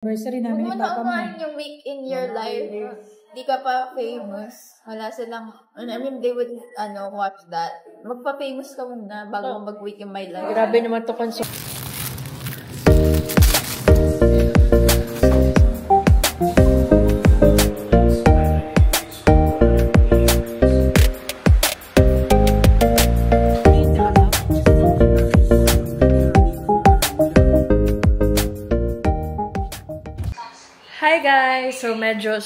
Anniversary Huwag namin mo ni na Papa mo. umahin yung week in your life. Di ka pa famous. Wala silang, I mean, they would, watch that. Magpa-famous ka muna bago mag-week in my life. Grabe naman to konsol. Hi guys! So medyo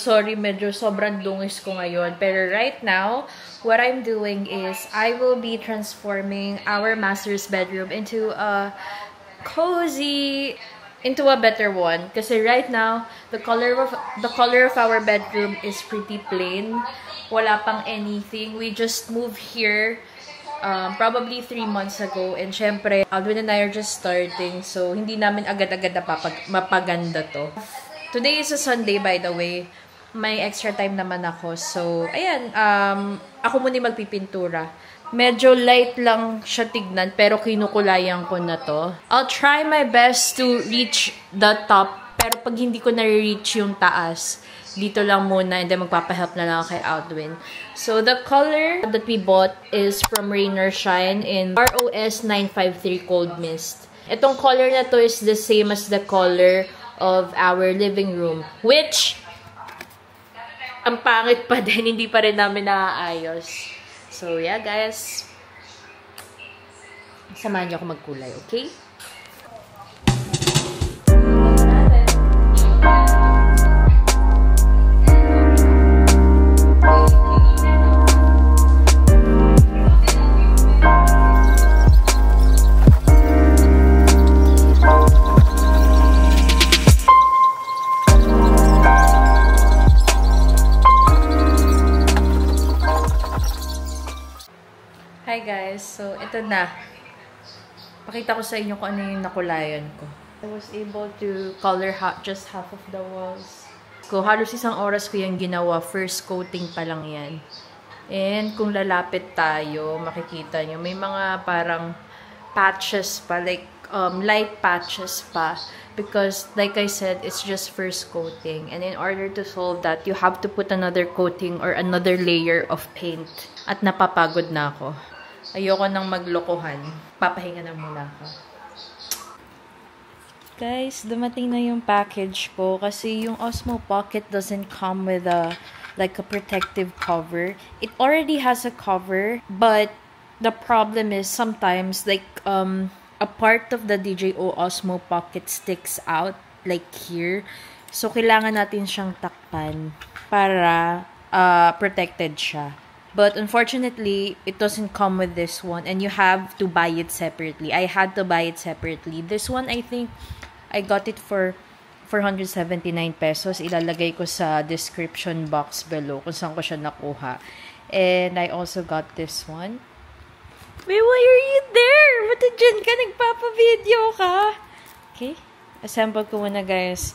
sobrang dungis ko ngayon. Pero right now, what I'm doing is I will be transforming our master's bedroom into a better one. Kasi right now, the color of our bedroom is pretty plain. Wala pang anything. We just moved here probably 3 months ago. And syempre, Alvin and I are just starting. So, hindi namin agad-agad mapaganda to. Today is a Sunday, by the way. May extra time naman ako. So, ayan. Ako muna magpipintura. Medyo light lang siya tignan, pero kinukulayan ko na to. I'll try my best to reach the top. Pero pag hindi ko na-reach yung taas, dito lang muna. And then magpapahelp na lang kay Aldwin. So, the color that we bought is from Rain or Shine in ROS 953 Cold Mist. Itong color na to is the same as the color of our living room, which ang pangit pa din, hindi pa rin namin naaayos. So yeah guys, samahan niyo ako magkulay, okay? Hi guys, so ito na. Pakita ko sa inyo kung ano yung nakulayan ko. I was able to color just half of the walls. So, halos isang oras ko yung ginawa. First coating pa lang yan. And kung lalapit tayo, makikita nyo, may mga parang patches pa, like light patches pa. Because, like I said, it's just first coating. And in order to solve that, you have to put another coating or another layer of paint. At napapagod na ako. Ayoko nang maglokohan. Papahinga na muna ako. Guys, dumating na yung package ko. Kasi yung Osmo Pocket doesn't come with a protective cover. It already has a cover. But the problem is sometimes a part of the DJO Osmo Pocket sticks out. Like here. So, kailangan natin siyang takpan para protected siya. But unfortunately, it doesn't come with this one. And you have to buy it separately. I had to buy it separately. This one, I think, I got it for 479 pesos. Ilalagay ko sa description box below kung saan ko siya nakuha. And I also got this one. Wait, why are you there? Ba't dyan ka? Nagpapa-video ka? Okay. Assemble ko muna, guys.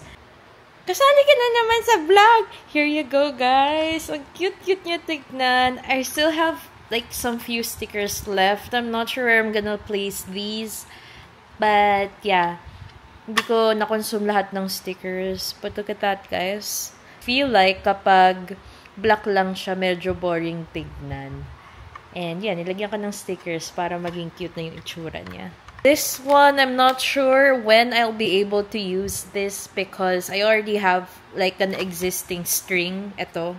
Kasali ka na naman sa vlog. Here you go, guys. Ang cute-cute niya tignan. I still have some few stickers left. I'm not sure where I'm gonna place these. But, yeah. Hindi ko na-consume lahat ng stickers. But look at that, guys. Feel like kapag black lang siya, medyo boring tignan. And, yeah, nilagyan ko ng stickers para maging cute na yung itsura niya. This one, I'm not sure when I'll be able to use this because I already have an existing string, ito,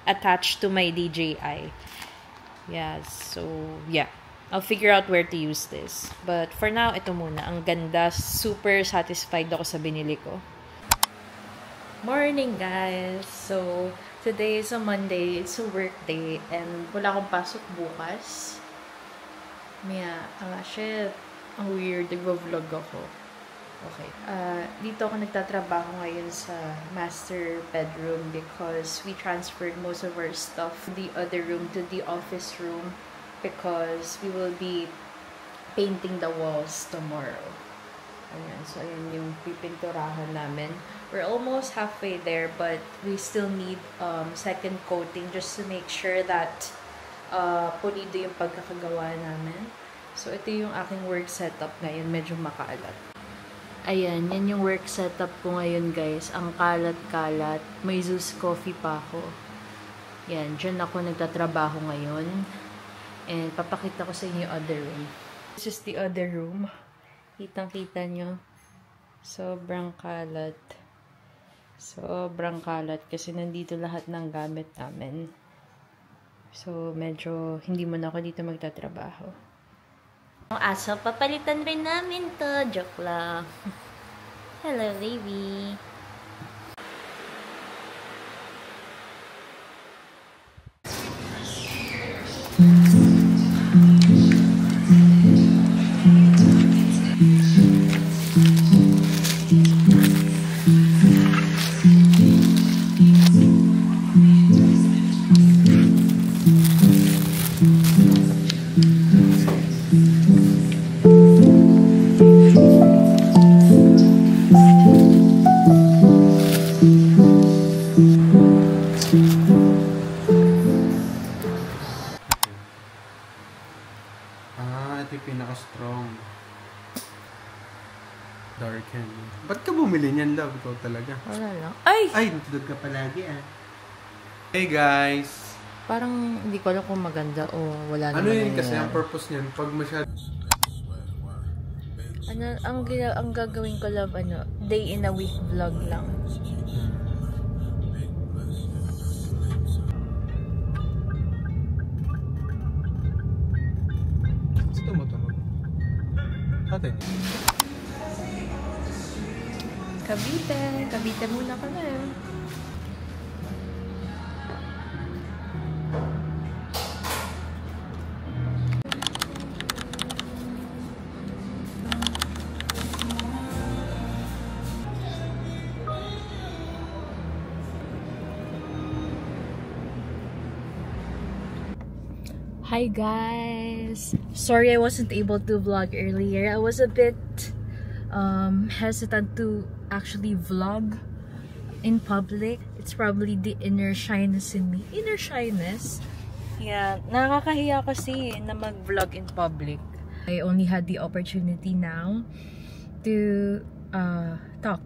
attached to my DJI. Yeah, so, yeah. I'll figure out where to use this. But for now, ito muna. Ang ganda. Super satisfied ako sa binili ko. Morning, guys! So, today is a Monday. It's a work day. And wala akong pasok bukas. Shit. Ang weird, nagvo-vlog ako. Okay. Dito ako nagtatrabaho ngayon sa master bedroom because we transferred most of our stuff from the other room to the office room because we will be painting the walls tomorrow. Ayan. So, ayan yung pipinturahan namin. We're almost halfway there but we still need second coating just to make sure that pulido yung pagkakagawa namin. So, ito yung aking work setup ngayon. Medyo makaalat. Ayan, yan yung work setup ko ngayon, guys. Ang kalat-kalat. May Zeus coffee pa ako. Yan, dyan ako nagtatrabaho ngayon. And papakita ko sa inyo yung other room. This is the other room. Kitang-kita nyo. Sobrang kalat. Sobrang kalat kasi nandito lahat ng gamit namin. So, medyo hindi mo na ako dito magtatrabaho. Ang aso, papalitan rin namin to. Joke lang. Hello, baby. Ito yung pinaka-strong. Darken. Ba't ka bumili niyan, love? Ikaw talaga. Wala lang. Ay! Ay, natulog ka palagi, ah. Hey, guys! Parang hindi ko alam kung maganda o wala naman. Ano yun kasi ang purpose niyan? Pag masyado... Ano, ang gagawin ko, love, day in a week vlog lang. Atin. Cavite muna ka na yun. Hi guys! Sorry I wasn't able to vlog earlier. I was a bit hesitant to actually vlog in public. It's probably the inner shyness in me. Inner shyness? Yeah, nakakahiya kasi na mag-vlog in public. I only had the opportunity now to talk.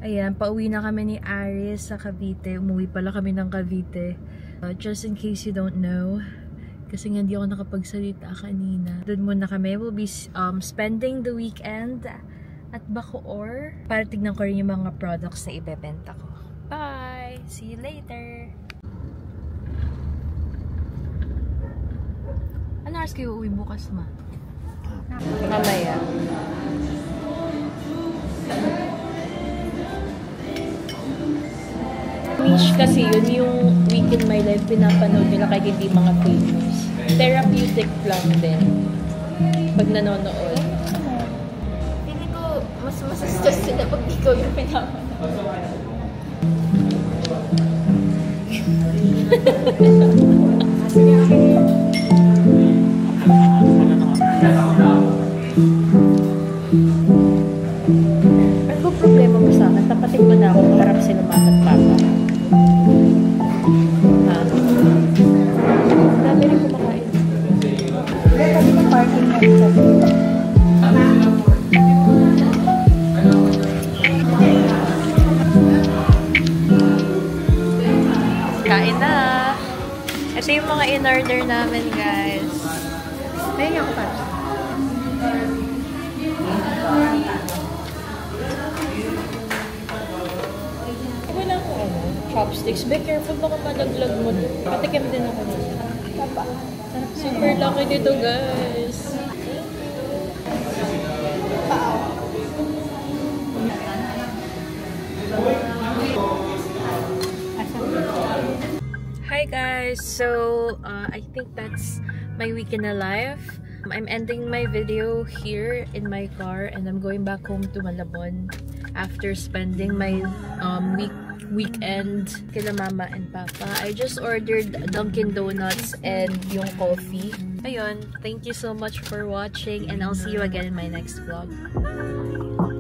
Ayan, pauwi na kami ni Aris sa Cavite. Umuwi pala kami ng Cavite. Just in case you don't know, kasi nga hindi ako nakapagsalita kanina. Doon muna kami. We'll be spending the weekend at Bacoor para tignan ko rin yung mga products na ibebenta ko. Bye! See you later! Ano oras kayo uwi bukas, ma? Mamaya. Niche kasi yun yung Week in My Life pinapanood nila kahit hindi mga famous. Therapeutic lang din pag nanonood. Hindi ko mas stress sila pag ikaw yung pinapanood. Ano problema mo sa akin? Tapatin mo na ako harap sila mama at papa. Dami rin kumakain. Kami na parking na ito. Kain na! Ito yung mga in-order namin, guys. Ayun ako pa. Wala ko chopsticks. Be careful, baka malaglag mo. Patikim din ako dito. Papa. Super laki dito, guys. Hi guys, so I think that's my week in a life. I'm ending my video here in my car and I'm going back home to Malabon after spending my weekend kila mama and papa. I just ordered Dunkin Donuts and yung coffee. Ayun, thank you so much for watching and I'll see you again in my next vlog. Bye!